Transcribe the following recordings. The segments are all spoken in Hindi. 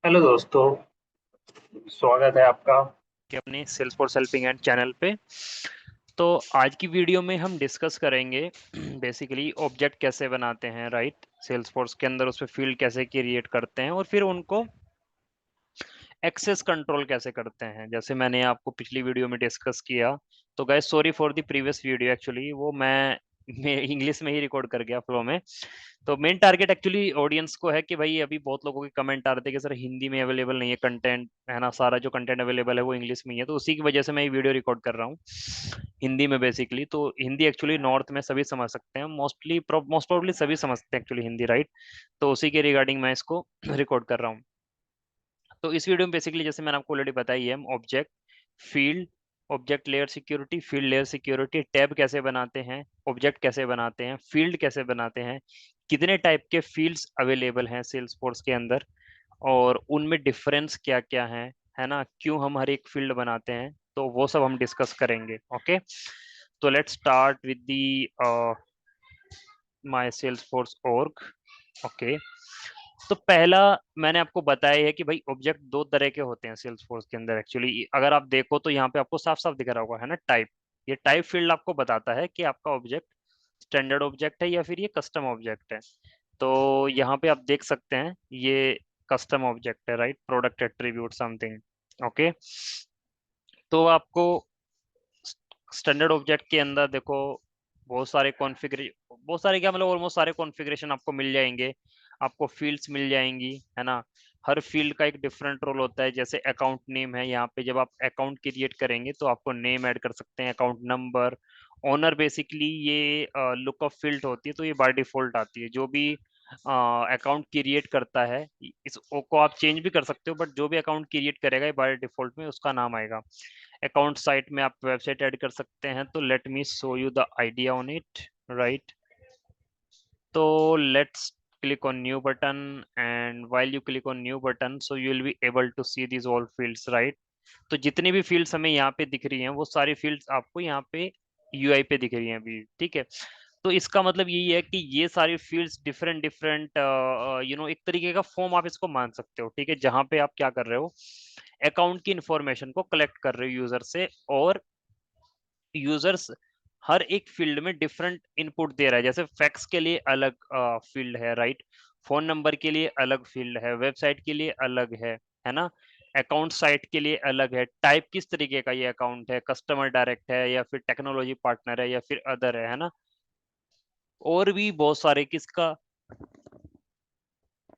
हेलो दोस्तों, स्वागत है आपका। कि अपने सेल्सफोर्स हेल्पिंग हैंड चैनल पे। तो आज की वीडियो में हम डिस्कस करेंगे बेसिकली ऑब्जेक्ट कैसे बनाते हैं, राइट। सेल्सफोर्स के अंदर उस पे फील्ड कैसे क्रिएट करते हैं और फिर उनको एक्सेस कंट्रोल कैसे करते हैं, जैसे मैंने आपको पिछली वीडियो में डिस्कस किया। तो guys sorry for the previous video, actually वो मैं इंग्लिश में ही रिकॉर्ड कर गया फ्लो में। तो मेन टारगेट एक्चुअली ऑडियंस को है कि भाई अभी बहुत लोगों के कमेंट आ रहे थे कि सर हिंदी में अवेलेबल नहीं है कंटेंट, है ना। सारा जो कंटेंट अवेलेबल है वो इंग्लिश में ही है, तो उसी की वजह से मैं ये वीडियो रिकॉर्ड कर रहा हूँ हिंदी में बेसिकली। तो हिंदी एक्चुअली नॉर्थ में सभी समझ सकते हैं, मोस्ट प्रोबेबली सभी समझते हैं एक्चुअली हिंदी, राइट। तो उसी के रिगार्डिंग मैं इसको रिकॉर्ड कर रहा हूँ। तो इस वीडियो में बेसिकली जैसे मैंने आपको ऑलरेडी बताई है, object, field, object layer security, field layer security, tab कैसे बनाते हैं, ऑब्जेक्ट कैसे बनाते हैं, फील्ड कैसे बनाते हैं, कितने टाइप के फील्ड्स अवेलेबल हैं सेल्सफोर्स के अंदर और उनमें डिफरेंस क्या क्या है ना, क्यों हम हर एक फील्ड बनाते हैं, तो वो सब हम डिस्कस करेंगे। ओके, तो let's start with the my Salesforce org। Okay, तो पहला मैंने आपको बताया है कि भाई ऑब्जेक्ट दो तरह के होते हैं सेल्सफोर्स के अंदर। एक्चुअली अगर आप देखो तो यहाँ पे आपको साफ साफ दिख रहा होगा, है ना, टाइप। ये टाइप फील्ड आपको बताता है कि आपका ऑब्जेक्ट स्टैंडर्ड ऑब्जेक्ट है या फिर ये कस्टम ऑब्जेक्ट है। तो यहाँ पे आप देख सकते हैं ये कस्टम ऑब्जेक्ट है, right, product attribute something. Okay, तो आपको स्टैंडर्ड ऑब्जेक्ट के अंदर देखो बहुत सारे क्या मतलब ऑलमोस्ट सारे कॉन्फ़िगरेशन आपको मिल जाएंगे। आपको फील्ड्स मिल जाएंगी, है ना। हर फील्ड का एक डिफरेंट रोल होता है, जैसे अकाउंट नेम है। यहाँ पे जब आप अकाउंट क्रिएट करेंगे तो आपको नेम ऐड कर सकते हैं, अकाउंट नंबर, ओनर। बेसिकली ये लुक ऑफ फील्ड होती है, तो ये बाय डिफॉल्ट आती है। जो भी अकाउंट क्रिएट करता है इस को आप चेंज भी कर सकते हो, बट जो भी अकाउंट क्रिएट करेगा ये बाय डिफॉल्ट में उसका नाम आएगा। अकाउंट साइट में आप वेबसाइट ऐड कर सकते हैं, तो let me show you the idea on it, right. तो let's click on new button, and while you click on new button so you will be able to see these all fields, right। तो जितनी भी फील्ड्स हमें यहाँ पे दिख रही हैं वो सारी फील्ड्स आपको यहाँ पे यूआई पे दिख रही हैं अभी, ठीक है। तो इसका मतलब यही है कि ये सारी फील्ड्स डिफरेंट डिफरेंट एक तरीके का फॉर्म आप इसको मान सकते हो, ठीक है, जहाँ पे आप क्या कर रहे हो, अकाउंट की इंफॉर्मेशन को कलेक्ट कर रहे हो यूजर से। और यूजर्स हर एक फील्ड में डिफरेंट इनपुट दे रहा है, जैसे फैक्स के लिए अलग फील्ड है, राइट। फोन नंबर के लिए अलग फील्ड है, वेबसाइट के लिए अलग है ना। अकाउंट साइट के लिए अलग है, टाइप किस तरीके का ये अकाउंट है, कस्टमर डायरेक्ट है या फिर टेक्नोलॉजी पार्टनर है या फिर अदर है ना। और भी बहुत सारे, किसका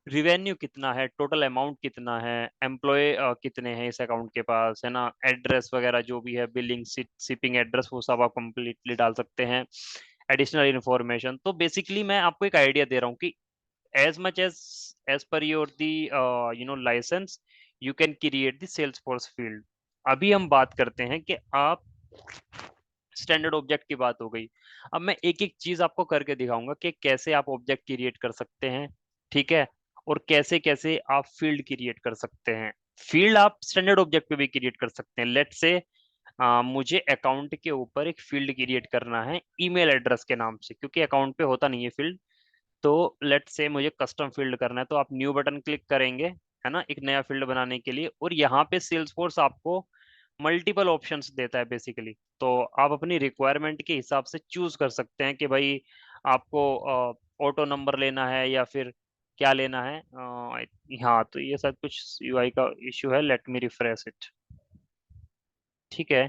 रिवेन्यू कितना है, टोटल अमाउंट कितना है, एम्प्लॉय कितने हैं इस अकाउंट के पास, है ना, एड्रेस वगैरह जो भी है, बिलिंग, शिपिंग एड्रेस, वो सब आप कंप्लीटली डाल सकते हैं, एडिशनल इन्फॉर्मेशन। तो बेसिकली मैं आपको एक आइडिया दे रहा हूँ कि as much as per your the licence you can create the Salesforce field. अभी हम बात करते हैं कि आप स्टैंडर्ड ऑब्जेक्ट की बात हो गई। अब मैं एक एक चीज आपको करके दिखाऊंगा कि कैसे आप ऑब्जेक्ट क्रिएट कर सकते हैं, ठीक है, और कैसे कैसे आप फील्ड क्रिएट कर सकते हैं। फील्ड आप स्टैंडर्ड ऑब्जेक्ट पे भी क्रिएट कर सकते हैं। लेट से मुझे अकाउंट के ऊपर एक फील्ड क्रिएट करना है ईमेल एड्रेस के नाम से, क्योंकि अकाउंट पे होता नहीं है फील्ड। तो लेट से मुझे कस्टम फील्ड करना है, तो आप न्यू बटन क्लिक करेंगे, है ना, एक नया फील्ड बनाने के लिए। और यहाँ पे सेल्सफोर्स आपको मल्टीपल ऑप्शंस देता है बेसिकली। तो आप अपनी रिक्वायरमेमेंट के हिसाब से चूज कर सकते हैं कि भाई आपको ऑटो नंबर लेना है या फिर क्या लेना है। हाँ, तो ये सब कुछ यूआई का इशू है, लेट मी रिफ्रेश इट, ठीक है।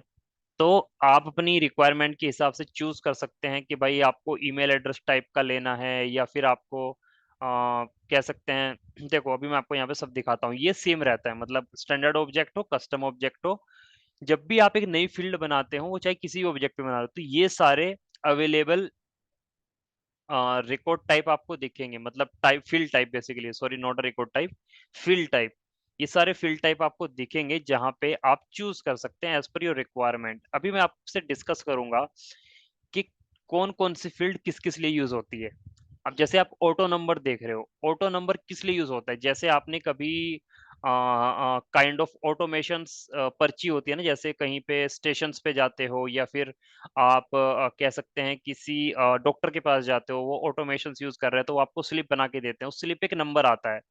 तो आप अपनी रिक्वायरमेंट के हिसाब से चूज कर सकते हैं कि भाई आपको ईमेल एड्रेस टाइप का लेना है या फिर आपको कह सकते हैं देखो अभी मैं आपको यहाँ पे सब दिखाता हूँ, ये सेम रहता है, मतलब स्टैंडर्ड ऑब्जेक्ट हो, कस्टम ऑब्जेक्ट हो, जब भी आप एक नई फील्ड बनाते हो, वो चाहे किसी भी ऑब्जेक्ट पे बना रहे हो, तो ये सारे अवेलेबल रिकॉर्ड टाइप आपको दिखेंगे, मतलब type field type basically, sorry not record type, field type. ये सारे फील्ड टाइप आपको दिखेंगे जहां पे आप चूज कर सकते हैं एज पर योर रिक्वायरमेंट। अभी मैं आपसे डिस्कस करूंगा कि कौन कौन सी फील्ड किस किस लिए यूज होती है। अब जैसे आप ऑटो नंबर देख रहे हो, ऑटो नंबर किस लिए यूज होता है, जैसे आपने कभी काइंड ऑफ ऑटोमेशन पर्ची होती है ना, जैसे कहीं पे स्टेशन पे जाते हो या फिर आप कह सकते हैं किसी डॉक्टर के पास जाते हो, वो ऑटोमेशन यूज कर रहे हैं तो वो आपको स्लिप बना के देते हैं, उस स्लिप पे एक नंबर आता है।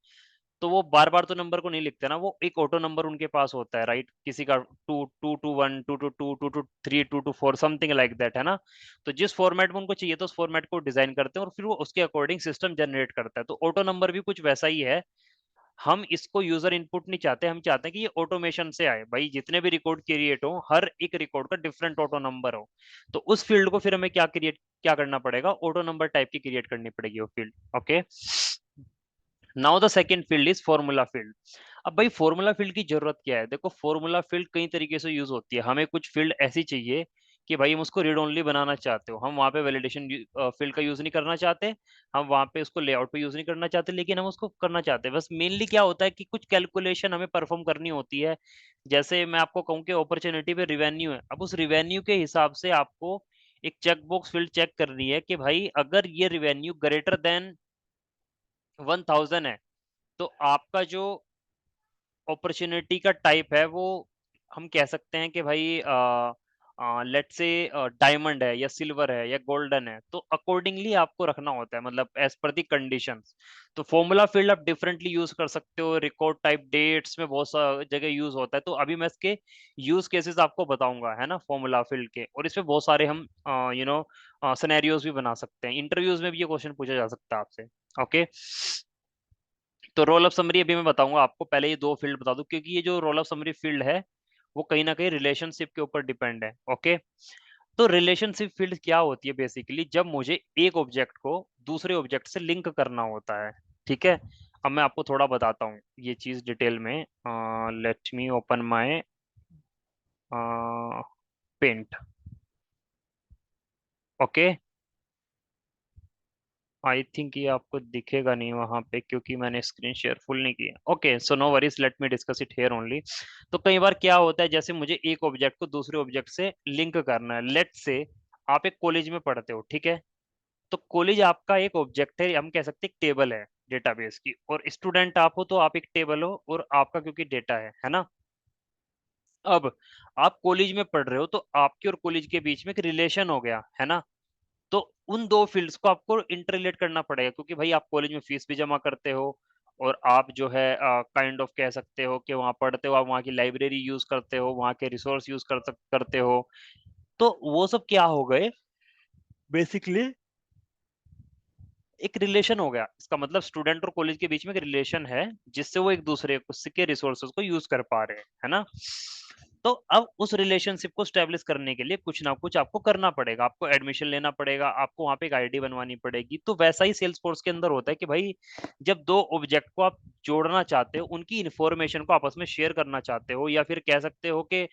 तो वो बार बार तो नंबर को नहीं लिखते ना, वो एक ऑटो नंबर उनके पास होता है, राइट? किसी का 2 2 2 1 2 2 2 2 2 3 2 2 4 समथिंग लाइक दैट, है ना? तो जिस फॉर्मेट में उनको चाहिए तो उस फॉर्मेट को डिजाइन करते हैं और फिर वो उसके अकॉर्डिंग सिस्टम जनरेट करता है। तो ऑटो नंबर भी कुछ वैसा ही है। हम इसको यूजर इनपुट नहीं चाहते, हम चाहते हैं कि ये ऑटोमेशन से आए। भाई जितने भी रिकॉर्ड क्रिएट हो, हर एक रिकॉर्ड का डिफरेंट ऑटो नंबर हो। तो उस फील्ड को फिर हमें क्या करना पड़ेगा? ऑटो नंबर टाइप की क्रिएट करनी पड़ेगी वो field. Okay, now the second field is formula field. अब भाई फॉर्मूला फील्ड की जरूरत क्या है? देखो फॉर्मूला फील्ड कई तरीके से यूज होती है। हमें कुछ फील्ड ऐसी चाहिए कि भाई हम उसको रीड ओनली बनाना चाहते हो, हम वहां पे वैलिडेशन फील्ड का यूज नहीं करना चाहते, हम वहां पे उसको लेआउट पे यूज नहीं करना चाहते, लेकिन हम उसको करना चाहते हैं। बस मेनली क्या होता है कि कुछ कैलकुलेशन हमें परफॉर्म करनी होती है। जैसे मैं आपको कहूँ कि अपॉर्चुनिटी पे रिवेन्यू है, अब उस रिवेन्यू के हिसाब से आपको एक चेक बॉक्स फील्ड चेक करनी है कि भाई अगर ये रिवेन्यू ग्रेटर देन 1000 है, तो आपका जो अपॉर्चुनिटी का टाइप है वो हम कह सकते हैं कि भाई लेट्स से डायमंड है या सिल्वर है या गोल्डन है। तो अकॉर्डिंगली आपको रखना होता है, मतलब एज पर दी कंडीशंस। तो फॉर्मूला फील्ड आप डिफरेंटली यूज कर सकते हो, रिकॉर्ड टाइप डेट्स में बहुत सा जगह यूज होता है। तो अभी मैं इसके यूज केसेस आपको बताऊंगा, है ना, फॉर्मूला फील्ड के। और इसमें बहुत सारे हम सिनेरियोज भी बना सकते हैं, इंटरव्यूज में भी ये क्वेश्चन पूछा जा सकता है आपसे। ओके, तो रोल ऑफ समरी अभी मैं बताऊंगा आपको, पहले ये दो फील्ड बता दूं, क्योंकि ये जो रोल ऑफ समरी फील्ड है वो कहीं ना कहीं रिलेशनशिप के ऊपर डिपेंड है। ओके, तो रिलेशनशिप फील्ड क्या होती है? बेसिकली जब मुझे एक ऑब्जेक्ट को दूसरे ऑब्जेक्ट से लिंक करना होता है, ठीक है। अब मैं आपको थोड़ा बताता हूँ ये चीज डिटेल में। Let me open my paint. Okay, I think ये आपको दिखेगा नहीं वहां पे, क्योंकि मैंने स्क्रीन शेयर फुल नहीं किया। Okay, so no worries, let me discuss it here only. तो कई बार क्या होता है, जैसे मुझे एक ऑब्जेक्ट को दूसरे ऑब्जेक्ट से लिंक करना है। लेट से आप एक कॉलेज में पढ़ते हो, ठीक है। तो कॉलेज आपका एक ऑब्जेक्ट है, हम कह सकते हैं एक टेबल है डेटाबेस की, और स्टूडेंट आप हो तो आप एक टेबल हो और आपका क्योंकि डेटा है ना। अब आप कॉलेज में पढ़ रहे हो तो आपके और कॉलेज के बीच में एक रिलेशन हो गया, है ना। तो उन दो फील्ड्स को आपको इंटरलेट करना पड़ेगा, क्योंकि भाई आप कॉलेज में फीस भी जमा करते हो और आप जो है काइंड ऑफ कह सकते हो कि वहाँ पढ़ते हो, आप वहाँ की लाइब्रेरी यूज करते हो, वहाँ के रिसोर्स यूज करते हो। तो वो सब क्या हो गए? बेसिकली एक रिलेशन हो गया। इसका मतलब स्टूडेंट और कॉलेज के बीच में एक रिलेशन है, जिससे वो एक दूसरे के रिसोर्सेज को यूज कर पा रहे हैं, है ना। तो अब उस रिलेशनशिप को स्टेब्लिश करने के लिए कुछ ना कुछ आपको करना पड़ेगा, आपको एडमिशन लेना पड़ेगा, आपको वहां पे एक आईडी बनवानी पड़ेगी। तो वैसा ही सेल्स फोर्स के अंदर होता है कि भाई जब दो ऑब्जेक्ट को आप जोड़ना चाहते हो, उनकी इंफॉर्मेशन को आपस में शेयर करना चाहते हो, या फिर कह सकते हो कि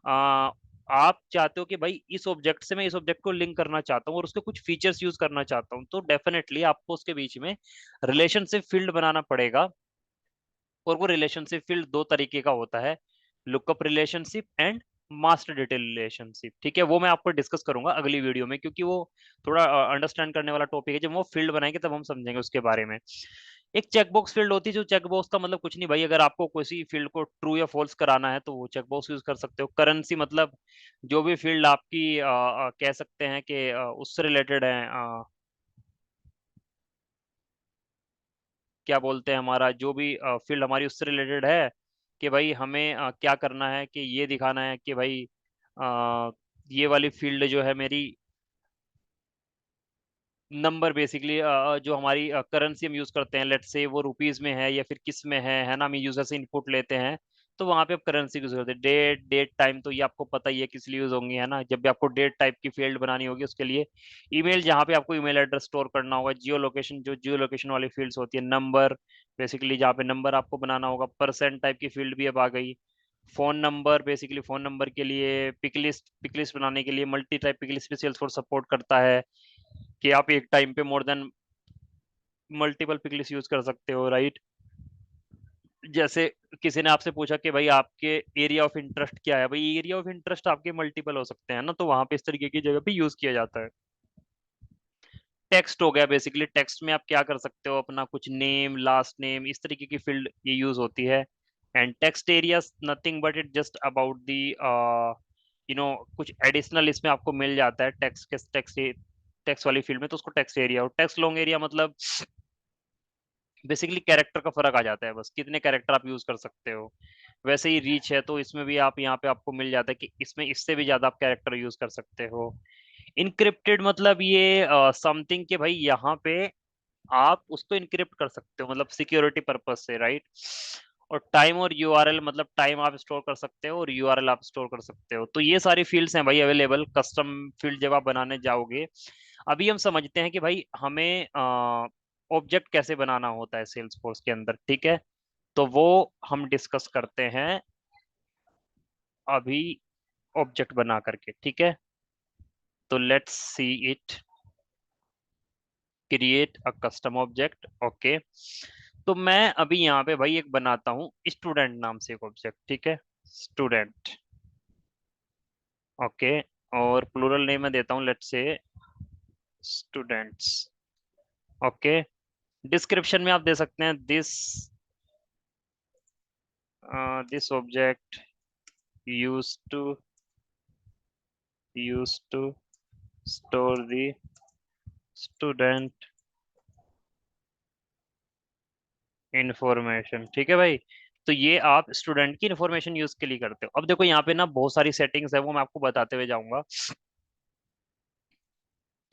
आप चाहते हो कि भाई इस ऑब्जेक्ट से मैं इस ऑब्जेक्ट को लिंक करना चाहता हूँ और उसके कुछ फीचर्स यूज करना चाहता हूँ, तो डेफिनेटली आपको उसके बीच में रिलेशनशिप फील्ड बनाना पड़ेगा। और वो रिलेशनशिप फील्ड दो तरीके का होता है, lookup relationship and master detail relationship. ठीक है, वो मैं आपको डिस्कस करूंगा अगली वीडियो में, क्योंकि वो थोड़ा अंडरस्टैंड करने वाला टॉपिक है। जब वो फील्ड बनाएंगे तब हम समझेंगे उसके बारे में। एक चेकबॉक्स फील्ड होती है, जो चेकबॉक्स का मतलब कुछ नहीं भाई, अगर आपको किसी फील्ड को ट्रू या फॉल्स कराना है तो वो चेकबॉक्स यूज कर सकते हो। करेंसी मतलब जो भी फील्ड आपकी कह सकते हैं कि उससे रिलेटेड है, क्या बोलते हैं, हमारा जो भी फील्ड हमारी उससे रिलेटेड है, कि भाई हमें क्या करना है, कि ये दिखाना है कि भाई ये वाली फील्ड जो है मेरी नंबर, बेसिकली जो हमारी करेंसी हम यूज करते हैं, लेट से वो रुपीज में है या फिर किस में है ना, हम यूजर से इनपुट लेते हैं। तो वहां पे आप करेंसी यूज करते हैं। डेट डेट टाइम तो ये आपको पता ही है किस लिए यूज होंगी, है ना। जब भी आपको डेट टाइप की फील्ड बनानी होगी उसके लिए। ईमेल, जहाँ पे आपको ईमेल एड्रेस स्टोर करना होगा। जियो लोकेशन, जो जियो लोकेशन वाली फील्ड्स होती है। नंबर, बेसिकली जहाँ पे नंबर आपको बनाना होगा। परसेंट टाइप की फील्ड भी अब आ गई। Phone number, basically phone number के लिए। पिकलिस्ट बनाने के लिए मल्टी टाइप पिकलिस्ट भी सेल्सफोर्स सपोर्ट करता है, कि आप एक टाइम पे मोर देन मल्टीपल पिकलिस्ट यूज कर सकते हो, राइट। जैसे किसी ने आपसे पूछा कि भाई आपके एरिया ऑफ इंटरेस्ट क्या है, भाई एरिया ऑफ इंटरेस्ट आपके मल्टीपल हो सकते हैं ना, तो वहां पे इस तरीके की जगह पे यूज किया जाता है। टेक्स्ट हो गया, बेसिकली टेक्स्ट में आप क्या कर सकते हो, अपना कुछ नेम, लास्ट नेम, इस तरीके की फील्ड ये यूज होती है। And text area nothing but it just about the कुछ एडिशनल इसमें आपको मिल जाता है टेक्स्ट के टेक्स्ट टेक्स्ट वाली फील्ड में, तो उसको टेक्स्ट एरिया। और टेक्स्ट लॉन्ग एरिया मतलब बेसिकली कैरेक्टर का फर्क आ जाता है, बस कितने कैरेक्टर आप यूज कर सकते हो। वैसे ही रीच है तो इसमें भी आप यहाँ पे आपको मिल जाता है कि इसमें इससे भी ज्यादा आप कैरेक्टर यूज कर सकते हो। इनक्रिप्टेड मतलब ये समथिंग के भाई यहाँ पे आप उसको इनक्रिप्ट कर सकते हो, मतलब सिक्योरिटी पर्पज से, राइट। और टाइम और यूआरएल मतलब टाइम आप स्टोर कर सकते हो और यूआरएल आप स्टोर कर सकते हो। तो ये सारी फील्ड्स हैं भाई अवेलेबल कस्टम फील्ड जब आप बनाने जाओगे। अभी हम समझते हैं कि भाई हमें ऑब्जेक्ट कैसे बनाना होता है सेल्स फोर्स के अंदर, ठीक है। तो वो हम डिस्कस करते हैं अभी ऑब्जेक्ट बना करके, ठीक है। तो let's see it, create a custom object, okay. तो मैं अभी यहाँ पे भाई एक बनाता हूँ स्टूडेंट नाम से एक ऑब्जेक्ट, ठीक है, स्टूडेंट, ओके। और प्लूरल नेम मैं देता हूँ let's say students, okay. Description में आप दे सकते हैं this object use to store the student information, ठीक है भाई। तो ये आप स्टूडेंट की इंफॉर्मेशन यूज के लिए करते हो। अब देखो यहाँ पे ना बहुत सारी सेटिंग्स है, वो मैं आपको बताते हुए जाऊंगा,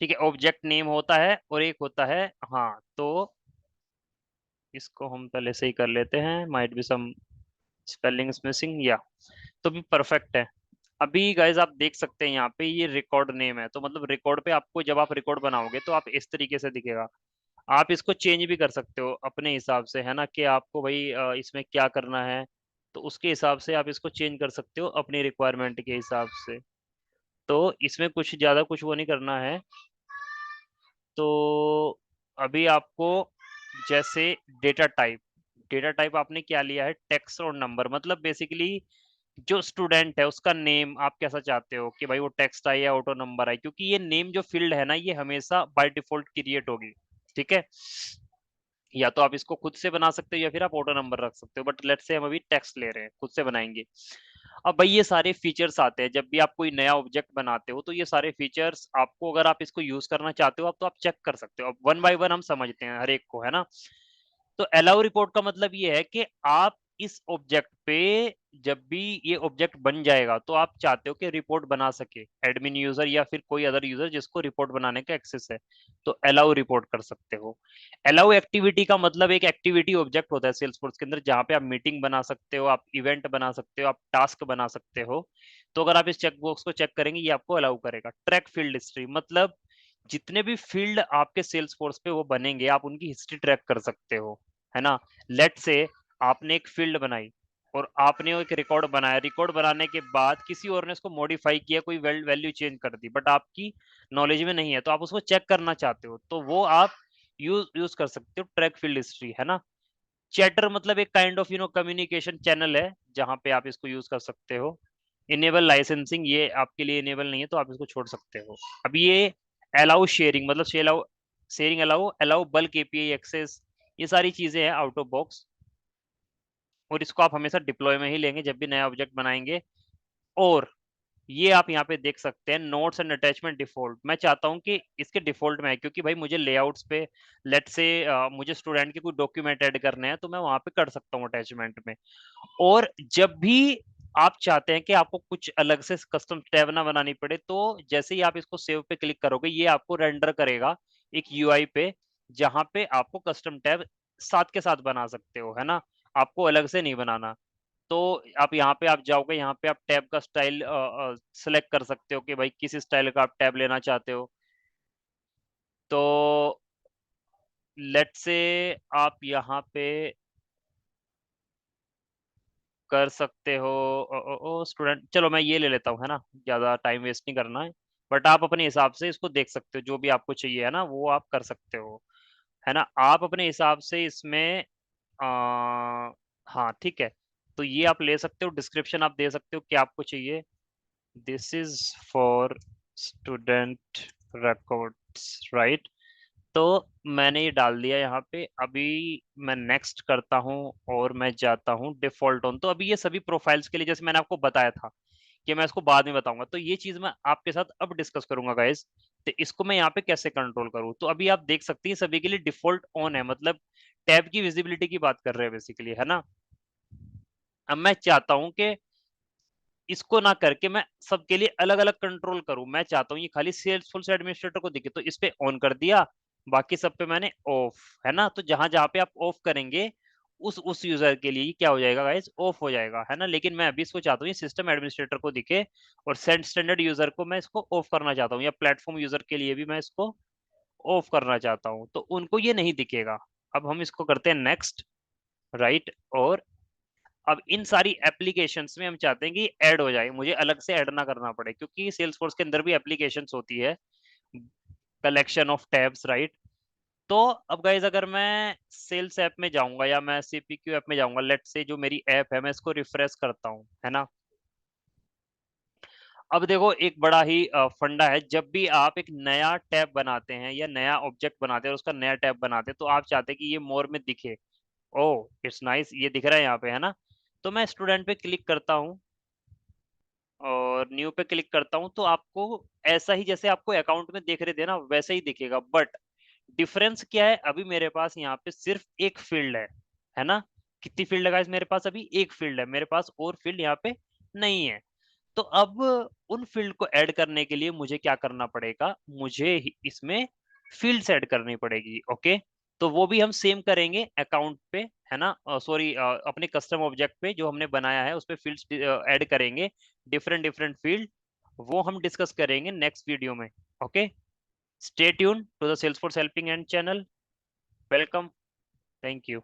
ठीक है। ऑब्जेक्ट नेम होता है और एक होता है, हाँ, तो इसको हम पहले से ही कर लेते हैं, might be some spellings missing, या तो भी परफेक्ट है। अभी गाइज आप देख सकते हैं यहाँ पे ये रिकॉर्ड नेम है, तो मतलब रिकॉर्ड पे आपको जब आप रिकॉर्ड बनाओगे तो आप इस तरीके से दिखेगा। आप इसको चेंज भी कर सकते हो अपने हिसाब से, है ना, कि आपको भाई इसमें क्या करना है। तो उसके हिसाब से आप इसको चेंज कर सकते हो अपनी रिक्वायरमेंट के हिसाब से। तो इसमें कुछ ज़्यादा कुछ वो नहीं करना है। तो अभी आपको जैसे डेटा टाइप आपने क्या लिया है, टेक्स्ट और नंबर, मतलब बेसिकली जो स्टूडेंट है उसका नेम आप कैसा चाहते हो कि भाई वो टेक्स्ट आए या ऑटो नंबर आए, क्योंकि ये नेम जो फील्ड है ना ये हमेशा बाय डिफॉल्ट क्रिएट होगी, ठीक है। या तो आप इसको खुद से बना सकते हो या फिर आप ऑटो नंबर रख सकते हो, बट लेट्स से हम अभी टेक्स्ट ले रहे हैं, खुद से बनाएंगे। अब भाई ये सारे फीचर्स आते हैं जब भी आप कोई नया ऑब्जेक्ट बनाते हो, तो ये सारे फीचर्स आपको अगर आप इसको यूज करना चाहते हो आप, तो आप चेक कर सकते हो। अब वन बाय वन हम समझते हैं हर एक को, है ना। तो अलाउ रिपोर्ट का मतलब ये है कि आप इस ऑब्जेक्ट पे जब भी ये ऑब्जेक्ट बन जाएगा तो आप चाहते हो कि रिपोर्ट बना सके एडमिन यूजर या फिर कोई अदर यूजर जिसको रिपोर्ट बनाने का एक्सेस है, तो अलाउ रिपोर्ट कर सकते हो। अलाउ एक्टिविटी का मतलब एक एक्टिविटी ऑब्जेक्ट होता है सेल्सफोर्स के अंदर जहां पे आप मीटिंग बना सकते हो, आप इवेंट बना सकते हो, आप टास्क बना सकते हो। तो अगर आप इस चेकबॉक्स को चेक करेंगे ये आपको अलाउ करेगा। ट्रैक फील्ड हिस्ट्री मतलब जितने भी फील्ड आपके सेल्स फोर्स पे वो बनेंगे आप उनकी हिस्ट्री ट्रैक कर सकते हो, है ना। लेट से आपने एक फील्ड बनाई और आपने एक रिकॉर्ड बनाया, रिकॉर्ड बनाने के बाद किसी और ने उसको मॉडिफाई किया, कोई वैल्यू चेंज कर दी, बट आपकी नॉलेज में नहीं है, तो आप उसको चेक करना चाहते हो, तो वो आप यूज यूज कर सकते हो ट्रैक फील्ड हिस्ट्री, है ना। चैटर मतलब एक काइंड ऑफ कम्युनिकेशन चैनल है जहां पे आप इसको यूज कर सकते हो। इनेबल लाइसेंसिंग ये आपके लिए इनेबल नहीं है तो आप इसको छोड़ सकते हो। अब ये अलाउ शेयरिंग मतलब sharing allow allow bulk API access, ये सारी चीजें हैं आउट ऑफ बॉक्स, और इसको आप हमेशा डिप्लॉय में ही लेंगे जब भी नया ऑब्जेक्ट बनाएंगे। और ये आप यहाँ पे देख सकते हैं नोट्स एंड अटैचमेंट डिफॉल्ट, मैं चाहता हूँ कि इसके डिफॉल्ट में है क्योंकि भाई मुझे लेआउट्स पे लेट से मुझे स्टूडेंट के कोई डॉक्यूमेंट ऐड करने हैं तो मैं वहां पे कर सकता हूँ अटैचमेंट में। और जब भी आप चाहते हैं कि आपको कुछ अलग से कस्टम टैब ना बनानी पड़े, तो जैसे ही आप इसको सेव पे क्लिक करोगे ये आपको रेंडर करेगा एक यूआई पे, जहां पे आपको कस्टम टैब साथ के साथ बना सकते हो, है ना। आपको अलग से नहीं बनाना। तो आप यहाँ पे आप जाओगे, यहाँ पे आप टैब का स्टाइल सेलेक्ट कर सकते हो कि भाई किस स्टाइल का आप टैब लेना चाहते हो। तो लेट से आप यहाँ पे कर सकते हो स्टूडेंट, चलो मैं ये ले लेता हूँ, है ना, ज्यादा टाइम वेस्ट नहीं करना है। बट आप अपने हिसाब से इसको देख सकते हो, जो भी आपको चाहिए है ना वो आप कर सकते हो, है ना। आप अपने हिसाब से इसमें हाँ ठीक है। तो ये आप ले सकते हो, डिस्क्रिप्शन आप दे सकते हो क्या आपको चाहिए। This is for student records, right. तो मैंने ये डाल दिया यहाँ पे। अभी मैं नेक्स्ट करता हूँ और मैं जाता हूँ डिफॉल्ट ऑन। तो अभी ये सभी प्रोफाइल्स के लिए जैसे मैंने आपको बताया था कि मैं इसको बाद में बताऊंगा, तो ये चीज मैं आपके साथ अब डिस्कस करूंगा गाइस। तो इसको मैं यहाँ पे कैसे कंट्रोल करूँ, तो अभी आप देख सकते हैं सभी के लिए डिफॉल्ट ऑन है, मतलब टैब की विजिबिलिटी की बात कर रहे हैं बेसिकली, है ना। अब मैं चाहता हूं कि इसको ना करके मैं सबके लिए अलग-अलग कंट्रोल करूँ। मैं चाहता हूँ ये खाली सेल्सफोर्स एडमिनिस्ट्रेटर को दिखे, तो इस पे ऑन कर दिया, बाकी सब पे मैंने ऑफ, है ना? तो जहाँ-जहाँ पे आप ऑफ करेंगे, उस यूज़र के लिए क्या हो जाएगा गाइज़, ऑफ हो जाएगा, है ना? लेकिन मैं अभी इसको चाहता हूँ ये सिस्टम एडमिनिस्ट्रेटर को दिखे और स्टैंडर्ड यूज़र को मैं इसको ऑफ करना चाहता हूँ, या प्लेटफ़ॉर्म यूज़र के लिए भी मैं इसको ऑफ करना चाहता हूँ, तो उनको ये नहीं दिखेगा। अब हम इसको करते हैं नेक्स्ट, राइट? और अब इन सारी एप्लीकेशंस में हम चाहते हैं कि ऐड हो जाए, मुझे अलग से ऐड ना करना पड़े, क्योंकि सेल्सफोर्स के अंदर भी एप्लीकेशंस होती है, कलेक्शन ऑफ टैब्स, राइट। तो अब गाइस अगर मैं सेल्स ऐप में जाऊंगा या मैं सीपीक्यू ऐप में जाऊंगा, लेट्स से जो मेरी ऐप है मैं इसको रिफ्रेश करता हूँ, है ना। अब देखो एक बड़ा ही फंडा है, जब भी आप एक नया टैब बनाते हैं या नया ऑब्जेक्ट बनाते हैं और उसका नया टैब बनाते हैं, तो आप चाहते हैं कि ये मोर में दिखे। ओह इट्स नाइस, ये दिख रहा है यहाँ पे, है ना। तो मैं स्टूडेंट पे क्लिक करता हूँ और न्यू पे क्लिक करता हूँ, तो आपको ऐसा ही जैसे आपको अकाउंट में देख रहे थे ना, वैसा ही दिखेगा, बट डिफरेंस क्या है, अभी मेरे पास यहाँ पे सिर्फ एक फील्ड है ना। कितनी फील्ड है गाइस मेरे पास, अभी एक फील्ड है मेरे पास, और फील्ड यहाँ पे नहीं है। तो अब उन फील्ड को ऐड करने के लिए मुझे क्या करना पड़ेगा, मुझे इसमें फील्ड्स ऐड करनी पड़ेगी, ओके। तो वो भी हम सेम करेंगे अकाउंट पे, है ना, सॉरी अपने कस्टम ऑब्जेक्ट पे जो हमने बनाया है उस पे फील्ड्स ऐड करेंगे, डिफरेंट डिफरेंट फील्ड, वो हम डिस्कस करेंगे नेक्स्ट वीडियो में, okay. Stay tune to the Salesforce helping hand channel. Welcome, thank you.